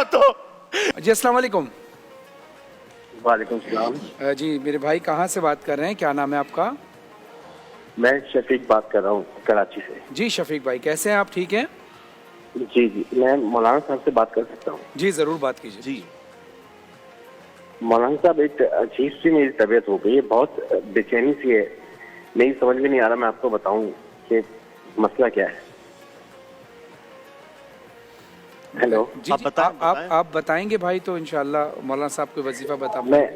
हाथों। जी अस्सलाम वालेकुम। वालेकुम सलाम। जी मेरे भाई कहाँ से बात कर रहे हैं, क्या नाम है आपका? मैं शफीक बात कर रहा हूँ कराची से। जी शफीक भाई कैसे हैं आप, ठीक हैं? जी जी, मैं मौलाना साहब से बात कर सकता हूँ? जी ज़रूर बात कीजिए। जी मौलाना साहब, एक अजीब सी मेरी तबीयत हो गई है, बहुत बेचैनी सी है, नहीं समझ में नहीं आ रहा मैं आपको बताऊं कि मसला क्या है। हेलो। जी आप जी बताएं, आप बताएंगे भाई तो इंशाल्लाह मौलाना साहब को वजीफा बता मैं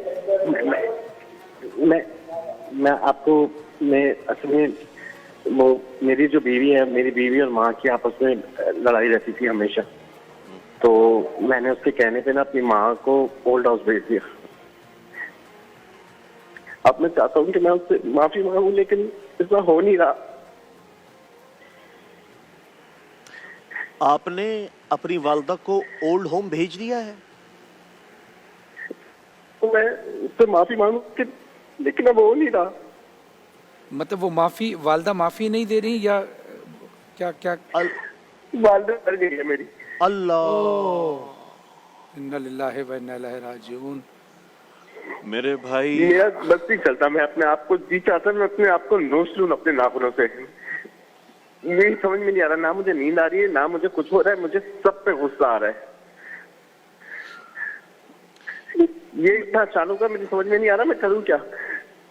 मैं मैं आपको, मैं असल में वो मेरी जो बीवी है, मेरी बीवी और माँ की आपस में लड़ाई रहती थी हमेशा, तो मैंने उसके कहने पे ना अपनी माँ को ओल्ड हाउस भेज दिया। अब मैं चाहता हूँ कि मैं उससे माफी मांगू, लेकिन ऐसा हो नहीं रहा। आपने अपनी वालदा को ओल्ड होम भेज दिया है? तो मैं उससे माफी मांगू लेकिन अब हो नहीं रहा। मतलब वो माफ़ी, वालदा माफ़ी नहीं दे रही या क्या क्या? वालदा मर गई है मेरी। अल्लाह। इन्ना लिल्लाहि व इन्ना इलैहि राजिऊन। मेरे भाई मेरा बस नहीं चलता, मैं अपने आप को जी चाहता, मैं अपने आप को नोच लूं अपने नाखूनों से। यही समझ में नहीं आ रहा, ना मुझे नींद आ रही है, ना मुझे कुछ हो रहा है, मुझे सब पे गुस्सा आ रहा है। ये इतना अचानक का मुझे समझ में नहीं आ रहा मैं करूं क्या।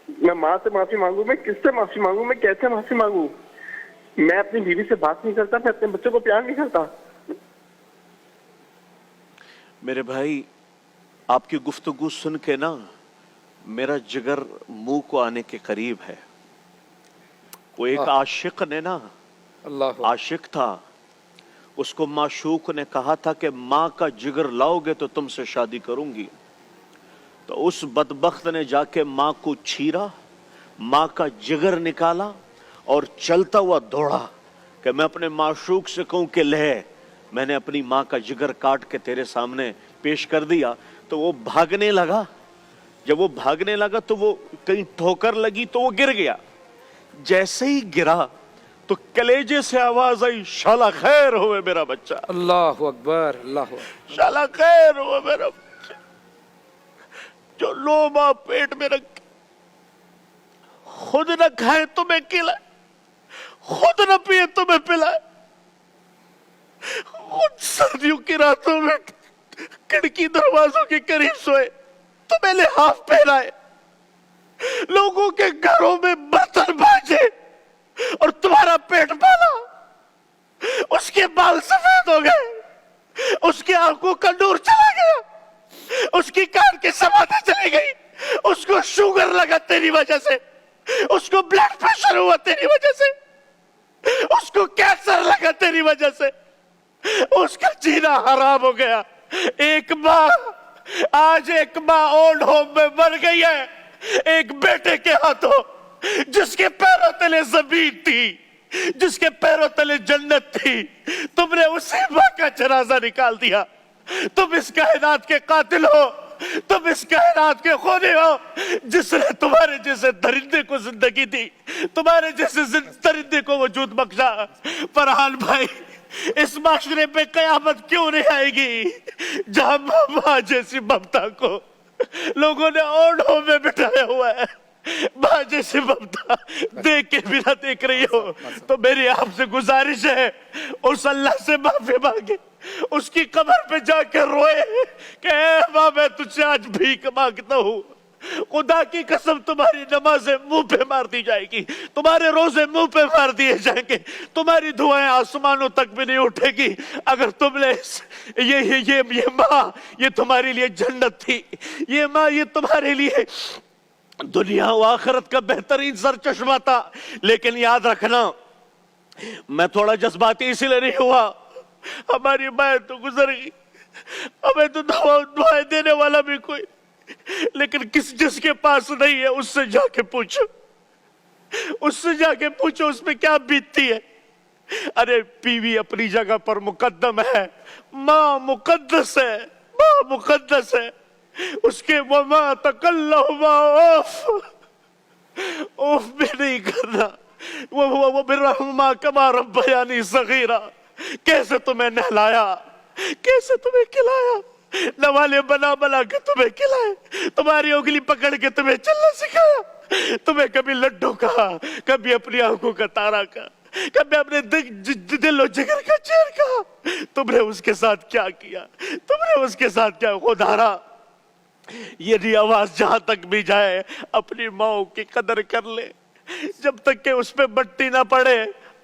मैं माँ से माफी मांगू, मैं किससे माफी मांगू, मैं कैसे माफी मांगू। मैं अपनी बीवी से बात नहीं करता, मैं अपने बच्चों को प्यार नहीं करता। मेरे भाई आपकी गुफ्तगू सुन के ना मेरा जिगर मुंह को आने के करीब है। वो एक आशिक ने ना, अल्लाह, आशिक था, उसको माशूक ने कहा था कि माँ का जिगर लाओगे तो तुमसे शादी करूंगी। तो उस बदबख्त ने जाके माँ को छीरा, माँ का जिगर निकाला और चलता हुआ दौड़ा कि मैं अपने माशूक से कहूं कि ले, मैंने अपनी माँ का जिगर काट के तेरे सामने पेश कर दिया। तो वो भागने लगा। जब वो भागने लगा तो वो कहीं ठोकर लगी तो वो गिर गया। जैसे ही गिरा तो कलेजे से आवाज आई, शाला खैर होवे मेरा बच्चा, अल्लाह अकबर, अल्लाह अकबर। शाला खैर होवे मेरा बच्चा। जो लोमा पेट में रख खुद न खाए तुम्हें खिलाए, खुद न पिए तुम्हें पिलाए, उन सर्दियों की रातों में खिड़की दरवाजों के करीब सोए, तुम्हें लिहाफ पहनाए, लोगों के घरों में बर्तन बाजे और तुम्हारा पेट पाला। उसके बाल सफेद हो गए, उसकी आंखों का नूर चला गया, उसकी कान की समाधि चली गई, उसको शुगर लगा तेरी वजह से, उसको ब्लड प्रेशर हुआ तेरी वजह से, उसको कैंसर लगा तेरी वजह से, उसका जीना हराम हो गया। एक माँ, आज एक माँ ओल्ड होम में मर गई है एक बेटे के हाथों, जिसके पैरों तले जमीन थी, जिसके पैरों तले जन्नत थी। तुमने उसी माँ का जनाजा निकाल दिया। तुम इस कायनात के कातिल हो, तुम इस कायनात के खूनी हो, जिसने तुम्हारे जैसे दरिंदे को जिंदगी दी, तुम्हारे जैसे दरिंदे को वजूद बख्शा। फरहान भाई, इस माशरे पे कयामत क्यों नहीं आएगी जहां माँ जैसी ममता को लोगों ने ओल्ड होम में बिठाया हुआ है। माँ जैसी ममता देख के भी ना देख रही हो तो मेरी आपसे गुजारिश है, उस अल्लाह से माफी मांगे, उसकी कब्र पे जाकर रोए कि ऐ माँ मैं तुझसे आज भीख मांगता हूँ। खुदा की कसम तुम्हारी नमाजें मुंह पे मार दी जाएगी, तुम्हारे रोजे मुंह पे मार दिए जाएंगे, तुम्हारी दुआएं आसमानों तक भी नहीं उठेगी अगर तुमने ये माँ, ये तुम्हारे लिए जन्नत थी, ये माँ ये तुम्हारे लिए दुनिया व आखिरत का बेहतरीन सर चश्मा था। लेकिन याद रखना, मैं थोड़ा जज्बाती इसलिए नहीं हुआ, हमारी माँ तो गुजर गई, हमें तो दुआएं देने वाला भी कोई, लेकिन जिसके पास नहीं है उससे जाके पूछो, उससे जाके पूछो उसमें क्या बीतती है। अरे बीवी अपनी जगह पर मुकद्दम है, माँ मुकद्दस है, माँ मुकद्दस है, उसके वमा तकल्लुमा ओफ भी नहीं करना। वो बिर्रहुमा कमा रब्बयानी सगीरा, कैसे तुम्हें नहलाया, कैसे तुम्हें खिलाया, नवाले बना बना के तुम्हें खिलाए, तुम्हारी उंगली पकड़ के तुम्हें चलना सिखाया, तुम्हें कभी लड्डू कहा, कभी अपनी आंखों का तारा कहा, कभी अपने दिल और जिगर का चैन कहा। तुमने उसके साथ क्या किया, तुमने उसके साथ क्या खुदारा। यदि आवाज जहां तक भी जाए अपनी माँ की कदर कर ले, जब तक के उस पे मट्टी ना पड़े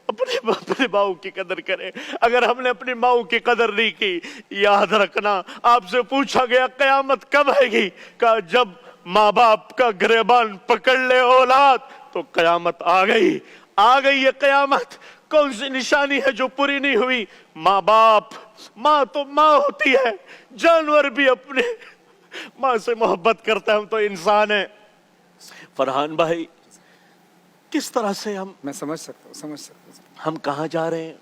अपने माँ की कदर करें। अगर हमने अपनी माँ की कदर नहीं की, याद रखना आपसे पूछा गया कयामत कब आएगी, कहा जब माँ बाप का गिरबान पकड़ ले औलाद तो कयामत आ गई। आ गई ये कयामत। कौन सी निशानी है जो पूरी नहीं हुई? माँ बाप। माँ तो माँ होती है, जानवर भी अपने माँ से मोहब्बत करता है, हम तो इंसान है। फरहान भाई, किस तरह से मैं समझ सकता हूँ हम कहाँ जा रहे हैं,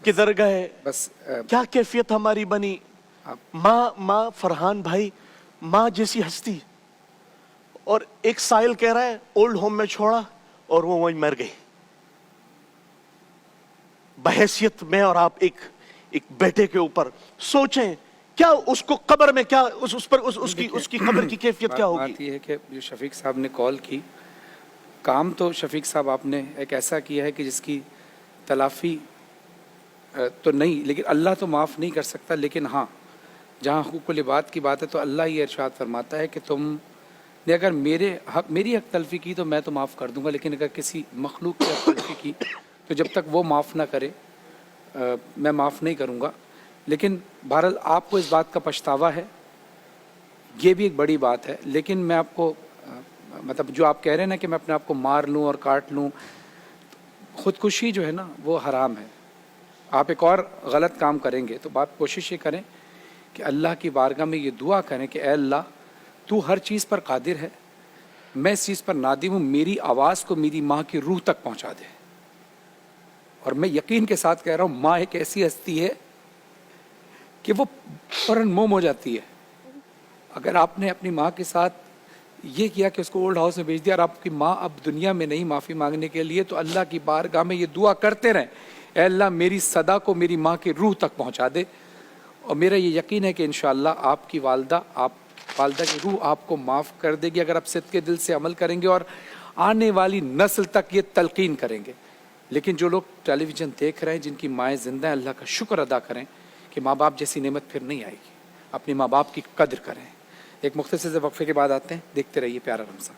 किधर गए, बस क्या कैफियत हमारी बनी। माँ फरहान भाई, माँ जैसी हस्ती। और एक साहिल कह रहा है ओल्ड होम में छोड़ा और वो वहीं मर गई। बहैसियत में और आप एक बेटे के ऊपर सोचें, क्या उसको कब्र में क्या उसकी कब्र की कैफियत क्या होगी। बात ये है कि जो शफीक साहब ने कॉल की, काम तो शफीक साहब आपने एक ऐसा किया है कि जिसकी तलाफी तो नहीं, लेकिन अल्लाह तो माफ़ नहीं कर सकता। लेकिन हाँ, जहाँ हुकूकुल इबाद की बात है तो अल्लाह ये इरशाद फरमाता है कि तुमने अगर मेरी हक तलफी की तो मैं तो माफ़ कर दूंगा, लेकिन अगर किसी मखलूक की हक तलफी की तो जब तक वो माफ़ ना करे मैं माफ़ नहीं करूँगा। लेकिन बहरहाल आपको इस बात का पछतावा है, ये भी एक बड़ी बात है। लेकिन मैं आपको मतलब जो आप कह रहे हैं ना कि मैं अपने आप को मार लूँ और काट लूँ, ख़ुदकुशी जो है ना वो हराम है। आप एक और गलत काम करेंगे तो आप कोशिश ये करें कि अल्लाह की बारगाह में ये दुआ करें कि ऐ अल्लाह तू हर चीज़ पर कादिर है, मैं इस चीज़ पर नादिम हूँ, मेरी आवाज़ को मेरी माँ की रूह तक पहुँचा दे। और मैं यकीन के साथ कह रहा हूँ, माँ एक ऐसी हस्ती है कि वो फौरन मोम हो जाती है। अगर आपने अपनी माँ के साथ ये किया कि उसको ओल्ड हाउस में भेज दिया और आपकी माँ अब दुनिया में नहीं माफ़ी मांगने के लिए, तो अल्लाह की बारगाह में ये दुआ करते रहें, ऐ अल्लाह मेरी सदा को मेरी माँ की रूह तक पहुँचा दे। और मेरा ये यकीन है कि इंशाअल्लाह आपकी वालदा की रूह आपको माफ़ कर देगी, अगर आप सिद्क़ के दिल से अमल करेंगे और आने वाली नस्ल तक ये तलकीन करेंगे। लेकिन जो लोग टेलीविज़न देख रहे हैं, जिनकी माएँ ज़िंदा हैं, अल्लाह का शुक्र अदा करें कि माँ बाप जैसी नेमत फिर नहीं आएगी। अपने माँ बाप की कद्र करें। एक मुख्तसर से वक्फे के बाद आते हैं, देखते रहिए प्यारा रमज़ान।